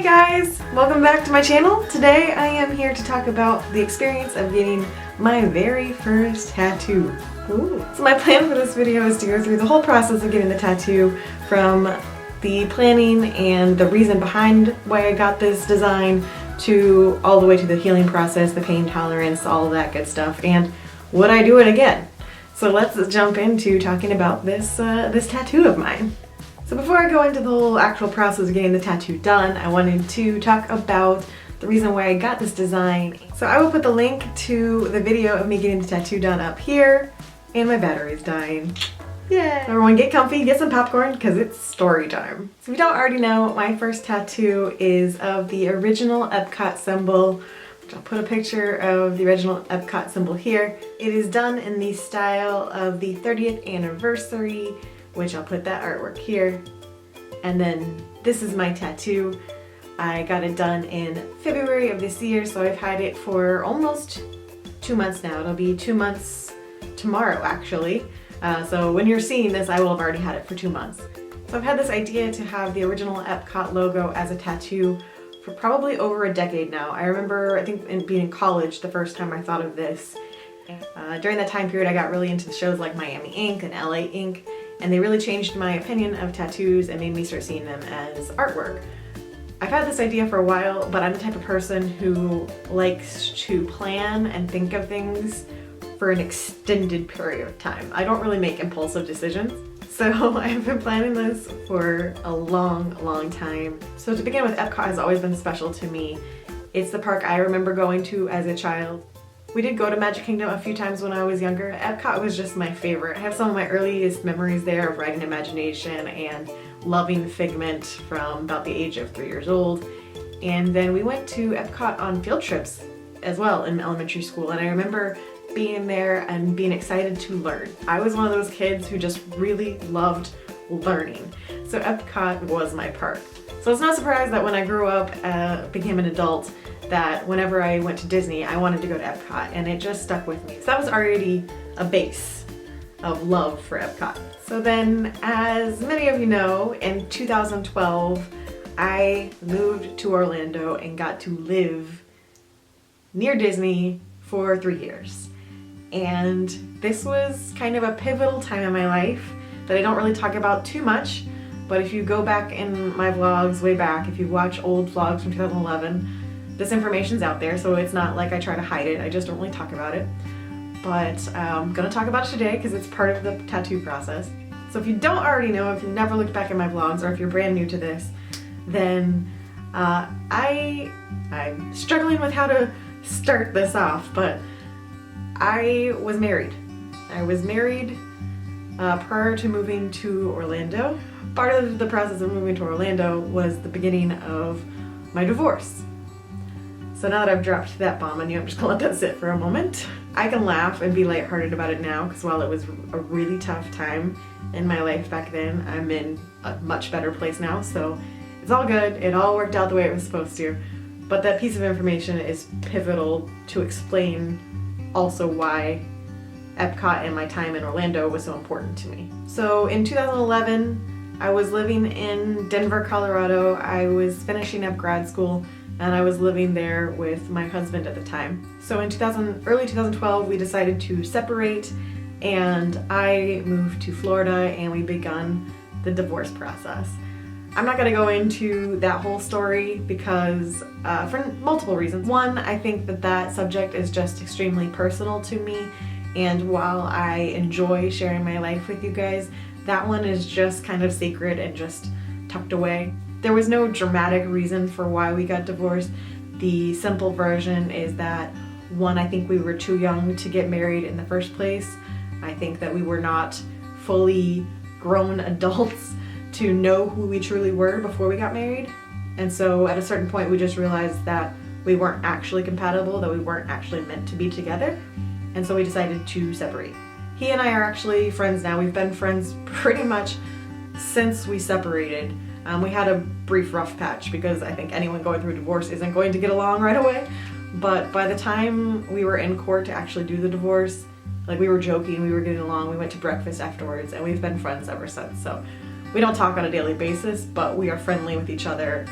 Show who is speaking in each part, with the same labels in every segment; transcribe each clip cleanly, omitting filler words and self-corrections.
Speaker 1: Hey guys! Welcome back to my channel. Today I am here to talk about the experience of getting my very first tattoo. Ooh. So my plan for this video is to go through the whole process of getting the tattoo, from the planning and the reason behind why I got this design to all the way to the healing process, the pain tolerance, all of that good stuff, and would I do it again? So let's jump into talking about this tattoo of mine. So before I go into the whole actual process of getting the tattoo done, I wanted to talk about the reason why I got this design. So I will put the link to the video of me getting the tattoo done up here, and my battery's dying. Yay! Everyone get comfy, get some popcorn, because it's story time. So if you don't already know, my first tattoo is of the original Epcot symbol. I'll put a picture of the original Epcot symbol here. It is done in the style of the 30th anniversary, which I'll put that artwork here. And then this is my tattoo. I got it done in February of this year, so I've had it for almost 2 months now. It'll be 2 months tomorrow, actually. So when you're seeing this, I will have already had it for 2 months. So I've had this idea to have the original Epcot logo as a tattoo for probably over a decade now. I remember, I think, being in college the first time I thought of this. During that time period, I got really into the shows like Miami Ink and LA Ink, and they really changed my opinion of tattoos and made me start seeing them as artwork. I've had this idea for a while, but I'm the type of person who likes to plan and think of things for an extended period of time. I don't really make impulsive decisions. So I've been planning this for a long time. So to begin with, Epcot has always been special to me. It's the park I remember going to as a child. We did go to Magic Kingdom a few times when I was younger. Epcot was just my favorite. I have some of my earliest memories there of riding Imagination and loving Figment from about the age of 3 years old. And then we went to Epcot on field trips as well in elementary school, and I remember being there and being excited to learn. I was one of those kids who just really loved learning. So Epcot was my park. So it's no surprise that when I grew up, became an adult, that whenever I went to Disney, I wanted to go to Epcot, and it just stuck with me. So that was already a base of love for Epcot. So then, as many of you know, in 2012, I moved to Orlando and got to live near Disney for 3 years. And this was kind of a pivotal time in my life that I don't really talk about too much, but if you go back in my vlogs way back, if you watch old vlogs from 2011, this information's out there, so it's not like I try to hide it. I just don't really talk about it. But I'm gonna talk about it today because it's part of the tattoo process. So if you don't already know, if you've never looked back at my vlogs, or if you're brand new to this, then I'm struggling with how to start this off, but I was married. I was married prior to moving to Orlando. Part of the process of moving to Orlando was the beginning of my divorce. So now that I've dropped that bomb on you, I'm just gonna let that sit for a moment. I can laugh and be lighthearted about it now, because while it was a really tough time in my life back then, I'm in a much better place now, so it's all good. It all worked out the way it was supposed to. But that piece of information is pivotal to explain also why Epcot and my time in Orlando was so important to me. So in 2011, I was living in Denver, Colorado. I was finishing up grad school, and I was living there with my husband at the time. So in early 2012, we decided to separate, and I moved to Florida, and we begun the divorce process. I'm not gonna go into that whole story because for multiple reasons. One, I think that subject is just extremely personal to me, and while I enjoy sharing my life with you guys, that one is just kind of sacred and just tucked away. There was no dramatic reason for why we got divorced. The simple version is that, one, I think we were too young to get married in the first place. I think that we were not fully grown adults to know who we truly were before we got married. And so at a certain point we just realized that we weren't actually compatible, that we weren't actually meant to be together. And so we decided to separate. He and I are actually friends now. We've been friends pretty much since we separated. We had a brief rough patch because I think anyone going through a divorce isn't going to get along right away. But by the time we were in court to actually do the divorce, like, we were joking, we were getting along, we went to breakfast afterwards, and we've been friends ever since. So we don't talk on a daily basis, but we are friendly with each other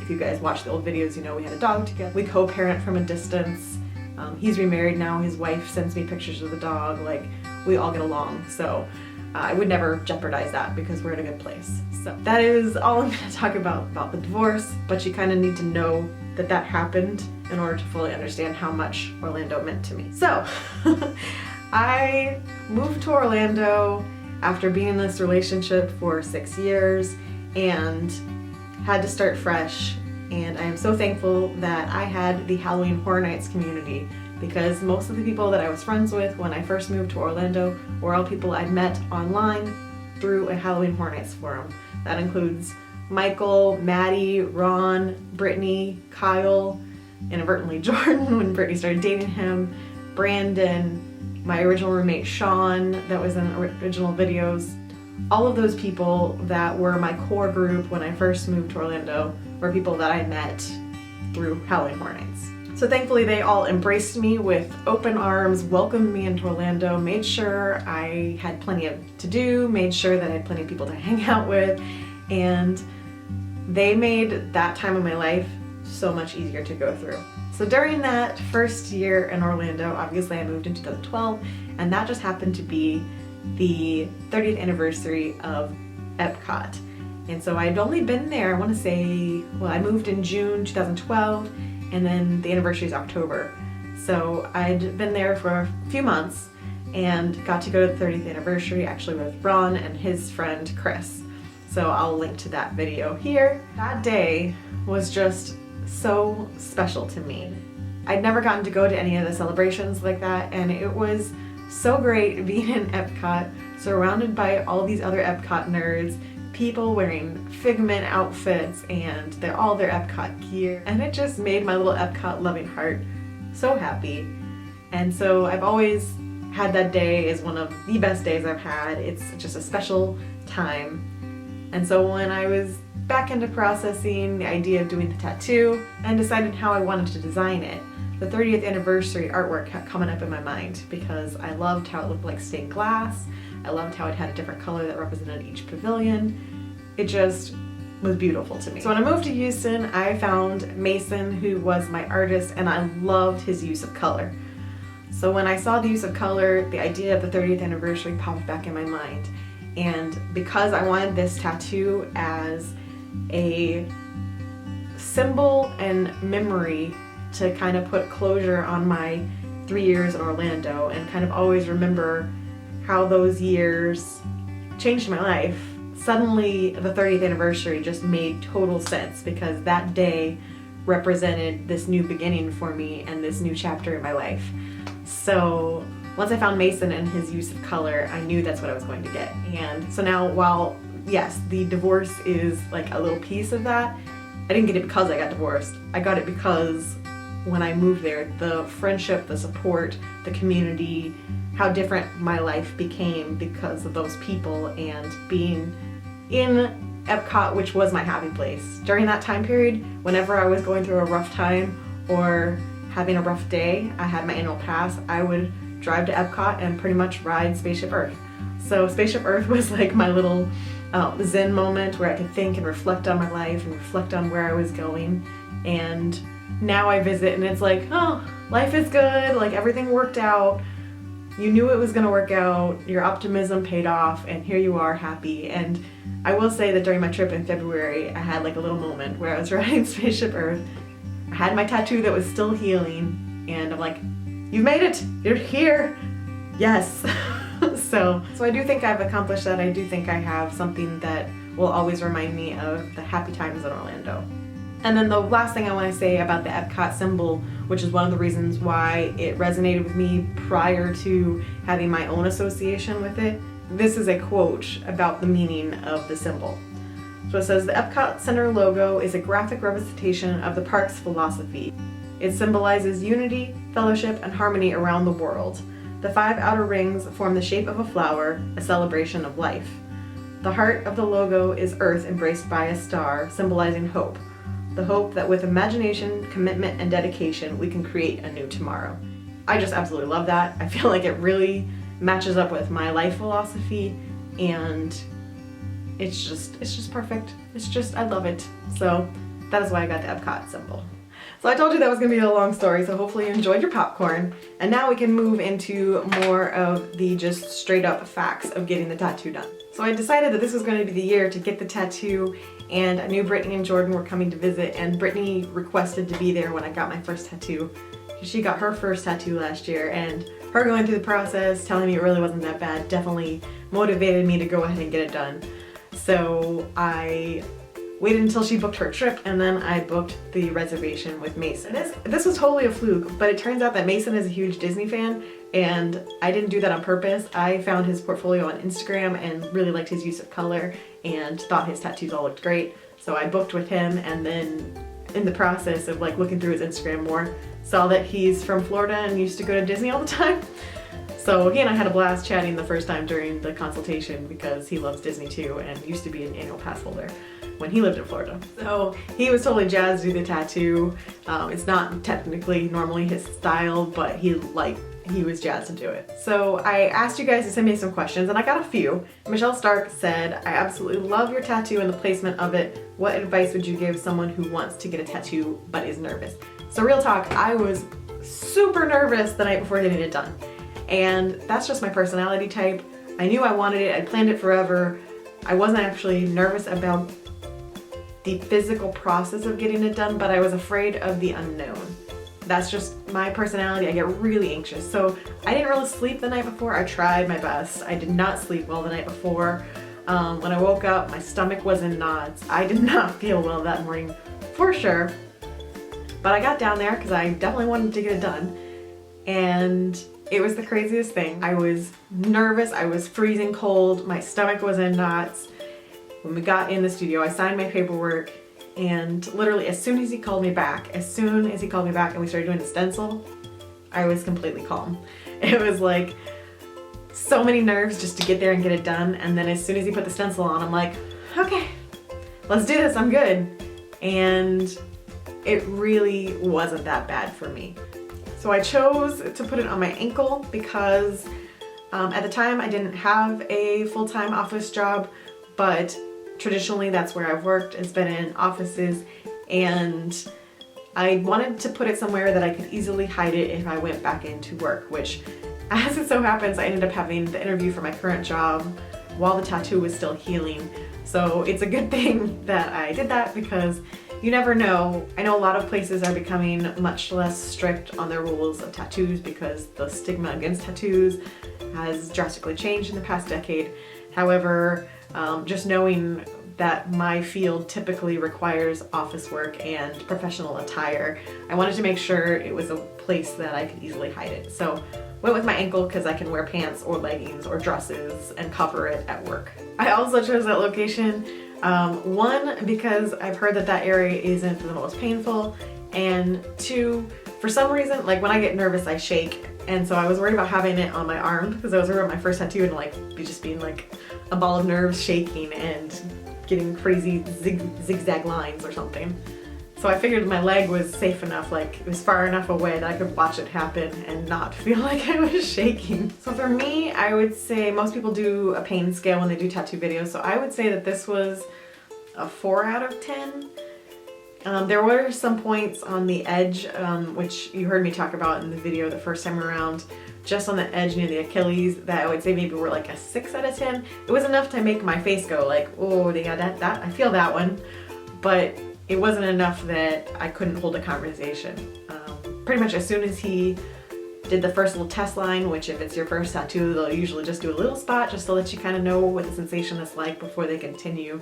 Speaker 1: If you guys watch the old videos, you know we had a dog together. We co-parent from a distance. He's remarried now. His wife sends me pictures of the dog. Like, we all get along. So I would never jeopardize that because we're in a good place. So that is all I'm going to talk about the divorce, but you kind of need to know that that happened in order to fully understand how much Orlando meant to me. So I moved to Orlando after being in this relationship for 6 years and had to start fresh. And I am so thankful that I had the Halloween Horror Nights community, because most of the people that I was friends with when I first moved to Orlando were all people I'd met online through a Halloween Horror Nights forum. That includes Michael, Maddie, Ron, Brittany, Kyle, inadvertently Jordan when Brittany started dating him, Brandon, my original roommate Sean that was in original videos. All of those people that were my core group when I first moved to Orlando were people that I met through Halloween Horror Nights. So thankfully they all embraced me with open arms, welcomed me into Orlando, made sure I had plenty to do, made sure that I had plenty of people to hang out with, and they made that time of my life so much easier to go through. So during that first year in Orlando, obviously I moved in 2012, and that just happened to be the 30th anniversary of Epcot. And so I'd only been there, I want to say, well, I moved in June 2012, and then the anniversary is October. So I'd been there for a few months and got to go to the 30th anniversary actually with Ron and his friend Chris. So I'll link to that video here. That day was just so special to me. I'd never gotten to go to any of the celebrations like that, and it was so great being in Epcot, surrounded by all these other Epcot nerds, people wearing Figment outfits, and they're all their Epcot gear, and it just made my little Epcot loving heart so happy. And so I've always had that day as one of the best days I've had. It's just a special time. And so when I was back into processing the idea of doing the tattoo and decided how I wanted to design it, the 30th anniversary artwork kept coming up in my mind because I loved how it looked like stained glass. I loved how it had a different color that represented each pavilion. It just was beautiful to me. So when I moved to Houston, I found Mason, who was my artist, and I loved his use of color. So when I saw the use of color, the idea of the 30th anniversary popped back in my mind. And because I wanted this tattoo as a symbol and memory to kind of put closure on my 3 years in Orlando and kind of always remember how those years changed my life, suddenly the 30th anniversary just made total sense, because that day represented this new beginning for me and this new chapter in my life. So once I found Mason and his use of color, I knew that's what I was going to get. And so now, while yes, the divorce is like a little piece of that, I didn't get it because I got divorced. I got it because when I moved there, the friendship, the support, the community, how different my life became because of those people and being in Epcot, which was my happy place. During that time period, whenever I was going through a rough time or having a rough day, I had my annual pass, I would drive to Epcot and pretty much ride Spaceship Earth. So Spaceship Earth was like my little zen moment where I could think and reflect on my life and reflect on where I was going. And now I visit and it's like, oh, life is good, like everything worked out. You knew it was gonna work out, your optimism paid off, and here you are happy. And I will say that during my trip in February, I had like a little moment where I was riding Spaceship Earth. I had my tattoo that was still healing, and I'm like, you've made it, you're here, yes. So I do think I've accomplished that. I do think I have something that will always remind me of the happy times in Orlando. And then the last thing I want to say about the Epcot symbol, which is one of the reasons why it resonated with me prior to having my own association with it. This is a quote about the meaning of the symbol. So it says, the Epcot Center logo is a graphic representation of the park's philosophy. It symbolizes unity, fellowship, and harmony around the world. The 5 outer rings form the shape of a flower, a celebration of life. The heart of the logo is Earth embraced by a star, symbolizing hope. The hope that with imagination, commitment, and dedication, we can create a new tomorrow. I just absolutely love that. I feel like it really matches up with my life philosophy, and it's just perfect. I love it. So That is why I got the Epcot symbol. So I told you that was going to be a long story, so hopefully you enjoyed your popcorn. And now we can move into more of the just straight up facts of getting the tattoo done. So I decided that this was going to be the year to get the tattoo, and I knew Brittany and Jordan were coming to visit, and Brittany requested to be there when I got my first tattoo. She got her first tattoo last year, and her going through the process, telling me it really wasn't that bad, definitely motivated me to go ahead and get it done. So I waited until she booked her trip, and then I booked the reservation with Mason. This was totally a fluke, but it turns out that Mason is a huge Disney fan, and I didn't do that on purpose. I found his portfolio on Instagram and really liked his use of color and thought his tattoos all looked great. So I booked with him, and then in the process of like looking through his Instagram more, saw that he's from Florida and used to go to Disney all the time. So he and I had a blast chatting the first time during the consultation because he loves Disney too and used to be an annual pass holder when he lived in Florida. So he was totally jazzed to do the tattoo. It's not technically normally his style, but he was jazzed to do it. So I asked you guys to send me some questions, and I got a few. Michelle Stark said, I absolutely love your tattoo and the placement of it. What advice would you give someone who wants to get a tattoo but is nervous? So real talk, I was super nervous the night before getting it done. And that's just my personality type. I knew I wanted it, I planned it forever. I wasn't actually nervous about the physical process of getting it done, but I was afraid of the unknown. That's just my personality. I get really anxious. So I didn't really sleep the night before. I tried my best. I did not sleep well the night before. When I woke up, my stomach was in knots. I did not feel well that morning for sure. But I got down there because I definitely wanted to get it done. And it was the craziest thing. I was nervous. I was freezing cold. My stomach was in knots. When we got in the studio, I signed my paperwork, and literally as soon as he called me back and we started doing the stencil, I was completely calm. It was like so many nerves just to get there and get it done, and then as soon as he put the stencil on, I'm like, okay, let's do this, I'm good. And it really wasn't that bad for me. So I chose to put it on my ankle because at the time I didn't have a full-time office job, but traditionally that's where I've worked. It's been in offices, and I wanted to put it somewhere that I could easily hide it if I went back into work, which as it so happens, I ended up having the interview for my current job while the tattoo was still healing. So it's a good thing that I did that because you never know. I know a lot of places are becoming much less strict on their rules of tattoos because the stigma against tattoos has drastically changed in the past decade. However, just knowing that my field typically requires office work and professional attire, I wanted to make sure it was a place that I could easily hide it. So went with my ankle because I can wear pants or leggings or dresses and cover it at work. I also chose that location, one, because I've heard that that area isn't the most painful, and two, for some reason, like when I get nervous, I shake, and so I was worried about having it on my arm because I was worried about my first tattoo and like just being like a ball of nerves shaking and getting crazy zigzag lines or something. So I figured my leg was safe enough, like it was far enough away that I could watch it happen and not feel like I was shaking. So for me, I would say most people do a pain scale when they do tattoo videos, so I would say that this was a 4 out of 10. There were some points on the edge, which you heard me talk about in the video the first time around, just on the edge near the Achilles, that I would say maybe were like a 6 out of 10. It was enough to make my face go like, oh, they got that, I feel that one. But it wasn't enough that I couldn't hold a conversation. Pretty much as soon as he did the first little test line, which if it's your first tattoo, they'll usually just do a little spot just to let you kind of know what the sensation is like before they continue.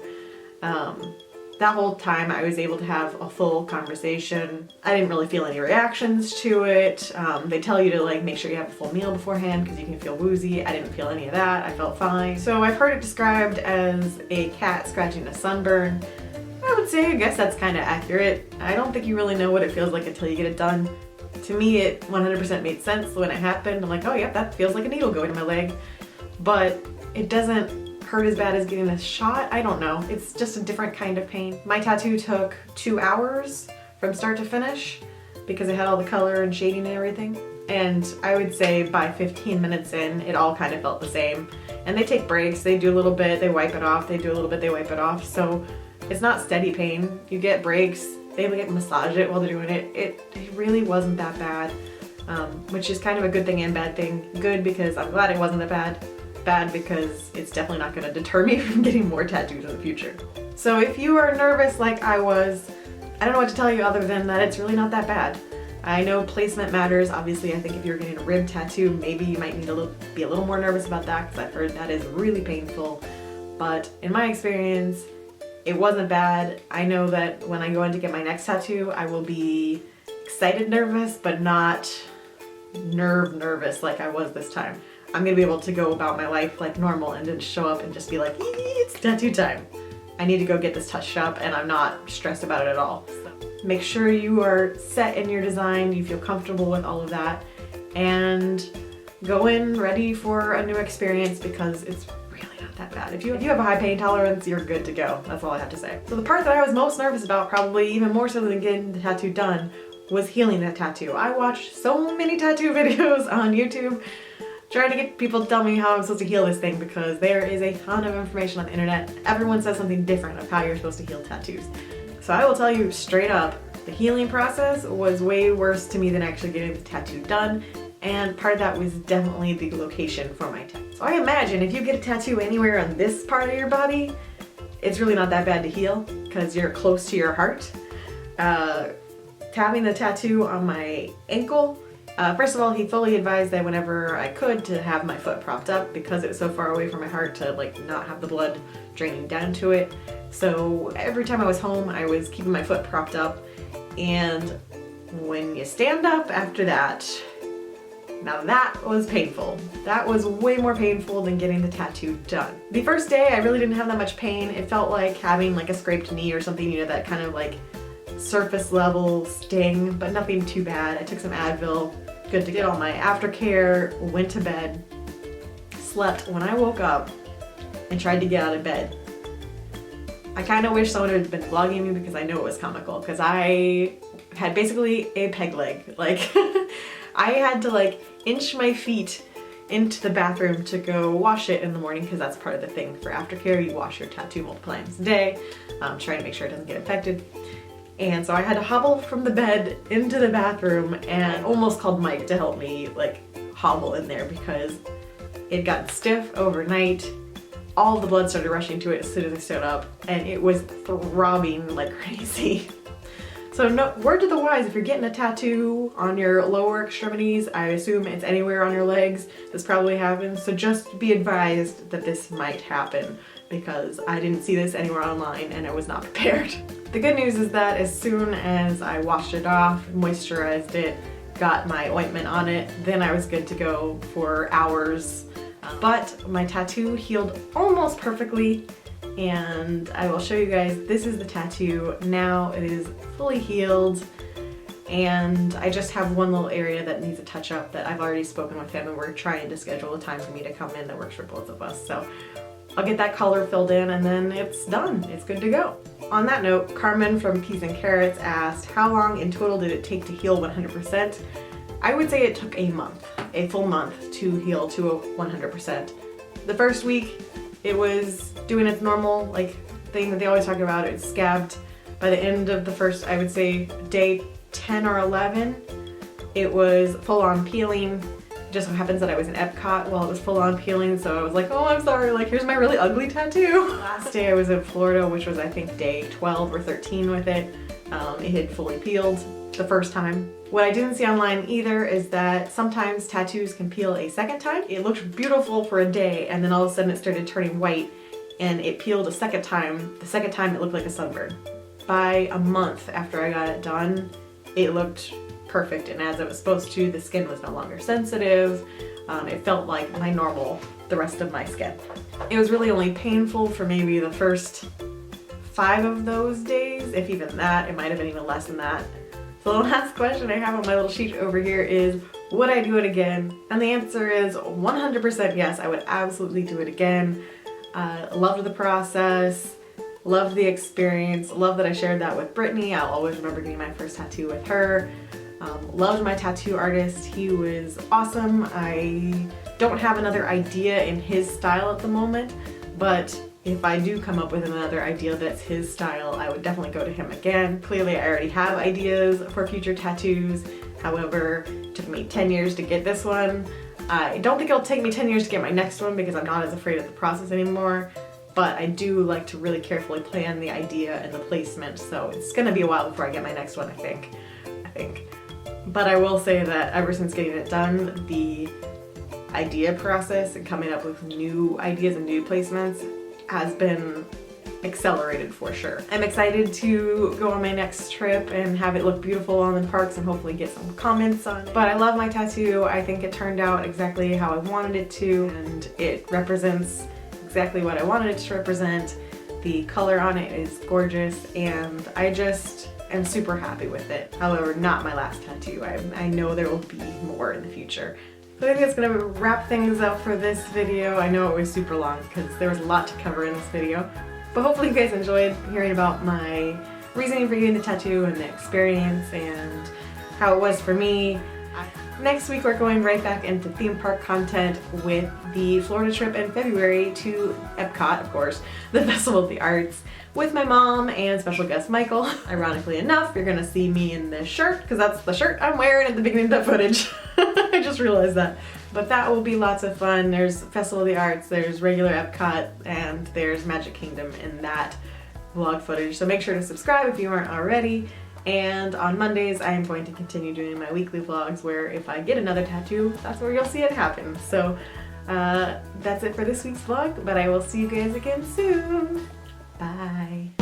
Speaker 1: That whole time I was able to have a full conversation. I didn't really feel any reactions to it. They tell you to like make sure you have a full meal beforehand because you can feel woozy. I didn't feel any of that. I felt fine. So I've heard it described as a cat scratching a sunburn. I would say, I guess that's kind of accurate. I don't think you really know what it feels like until you get it done. To me, it 100% made sense when it happened. I'm like, oh yeah, that feels like a needle going to my leg. But it doesn't hurt as bad as getting a shot. I don't know. It's just a different kind of pain. My tattoo took 2 hours from start to finish because it had all the color and shading and everything. And I would say by 15 minutes in, it all kind of felt the same. And they take breaks. They do a little bit, they wipe it off. They do a little bit, they wipe it off. So It's not steady pain. You get breaks. They like massage it while they're doing it. It really wasn't that bad, which is kind of a good thing and bad thing. Good because I'm glad it wasn't that bad. Bad because it's definitely not going to deter me from getting more tattoos in the future. So if you are nervous like I was, I don't know what to tell you other than that it's really not that bad. I know placement matters. Obviously, I think if you're getting a rib tattoo, maybe you might need to be a little more nervous about that because I've heard that is really painful. But in my experience, it wasn't bad. I know that when I go in to get my next tattoo, I will be excited nervous, but not nervous like I was this time. I'm gonna be able to go about my life like normal and then show up and just be like, it's tattoo time. I need to go get this touched up and I'm not stressed about it at all. So make sure you are set in your design, you feel comfortable with all of that, and go in ready for a new experience because it's really not that bad. If you have a high pain tolerance, you're good to go. That's all I have to say. So the part that I was most nervous about, probably even more so than getting the tattoo done, was healing that tattoo. I watched so many tattoo videos on YouTube trying to get people to tell me how I'm supposed to heal this thing because there is a ton of information on the internet. Everyone says something different of how you're supposed to heal tattoos. So I will tell you straight up, the healing process was way worse to me than actually getting the tattoo done, and part of that was definitely the location for my tattoo. So I imagine if you get a tattoo anywhere on this part of your body, it's really not that bad to heal because you're close to your heart. Tapping the tattoo on my ankle, first of all, he fully advised that whenever I could to have my foot propped up because it was so far away from my heart to like not have the blood draining down to it. So every time I was home, I was keeping my foot propped up. And when you stand up after that, now that was painful. That was way more painful than getting the tattoo done. The first day, I really didn't have that much pain. It felt like having like a scraped knee or something, you know, that kind of like surface level sting, but nothing too bad. I took some Advil, good to get all my aftercare, went to bed, slept. When I woke up and tried to get out of bed, I kind of wish someone had been vlogging me because I know it was comical because I had basically a peg leg. Like I had to like inch my feet into the bathroom to go wash it in the morning because that's part of the thing for aftercare. You wash your tattoo multiple times a day, trying to make sure it doesn't get infected. And so I had to hobble from the bed into the bathroom and almost called Mike to help me like hobble in there because it got stiff overnight. All the blood started rushing to it as soon as I stood up and it was throbbing like crazy. So no, word to the wise, if you're getting a tattoo on your lower extremities, I assume it's anywhere on your legs, this probably happens. So just be advised that this might happen because I didn't see this anywhere online and I was not prepared. The good news is that as soon as I washed it off, moisturized it, got my ointment on it, then I was good to go for hours. But my tattoo healed almost perfectly, and I will show you guys, this is the tattoo. Now it is fully healed, and I just have one little area that needs a touch up that I've already spoken with him, and we're trying to schedule a time for me to come in that works for both of us. So I'll get that color filled in and then it's done. It's good to go. On that note, Carmen from Peas and Carrots asked, how long in total did it take to heal 100%? I would say it took a month, a full month to heal to a 100%. The first week, it was doing its normal like thing that they always talk about. It's scabbed. By the end of the first, I would say day 10 or 11, it was full on peeling. It just so happens that I was in Epcot while it was full on peeling, so I was like, oh, I'm sorry, like here's my really ugly tattoo. Last day I was in Florida, which was I think day 12 or 13 with it. It had fully peeled the first time. What I didn't see online either is that sometimes tattoos can peel a second time. It looked beautiful for a day and then all of a sudden it started turning white and it peeled a second time. The second time it looked like a sunburn. By a month after I got it done, it looked perfect and as it was supposed to. The skin was no longer sensitive. It felt like my normal, the rest of my skin. It was really only painful for maybe the first 5 of those days, if even that. It might have been even less than that. So the last question I have on my little sheet over here is, would I do it again? And the answer is 100% yes, I would absolutely do it again. Loved the process, loved the experience, love that I shared that with Brittany. I'll always remember getting my first tattoo with her. Loved my tattoo artist, he was awesome. I don't have another idea in his style at the moment, but if I do come up with another idea that's his style, I would definitely go to him again. Clearly, I already have ideas for future tattoos. However, it took me 10 years to get this one. I don't think it'll take me 10 years to get my next one because I'm not as afraid of the process anymore. But I do like to really carefully plan the idea and the placement, so it's gonna be a while before I get my next one, I think. But I will say that ever since getting it done, the idea process and coming up with new ideas and new placements has been accelerated for sure. I'm excited to go on my next trip and have it look beautiful on the parks and hopefully get some comments on it. But I love my tattoo. I think it turned out exactly how I wanted it to, and it represents exactly what I wanted it to represent. The color on it is gorgeous and I just am super happy with it. However, not my last tattoo. I know there will be more in the future. So I think that's gonna wrap things up for this video. I know it was super long because there was a lot to cover in this video. But hopefully you guys enjoyed hearing about my reasoning for getting the tattoo and the experience and how it was for me. Next week we're going right back into theme park content with the Florida trip in February to Epcot, of course, the Festival of the Arts, with my mom and special guest Michael. Ironically enough, you're gonna see me in this shirt because that's the shirt I'm wearing at the beginning of that footage. I just realized that. But that will be lots of fun. There's Festival of the Arts, there's regular Epcot, and there's Magic Kingdom in that vlog footage. So make sure to subscribe if you aren't already. And on Mondays, I am going to continue doing my weekly vlogs where if I get another tattoo, that's where you'll see it happen. So that's it for this week's vlog, but I will see you guys again soon. Bye.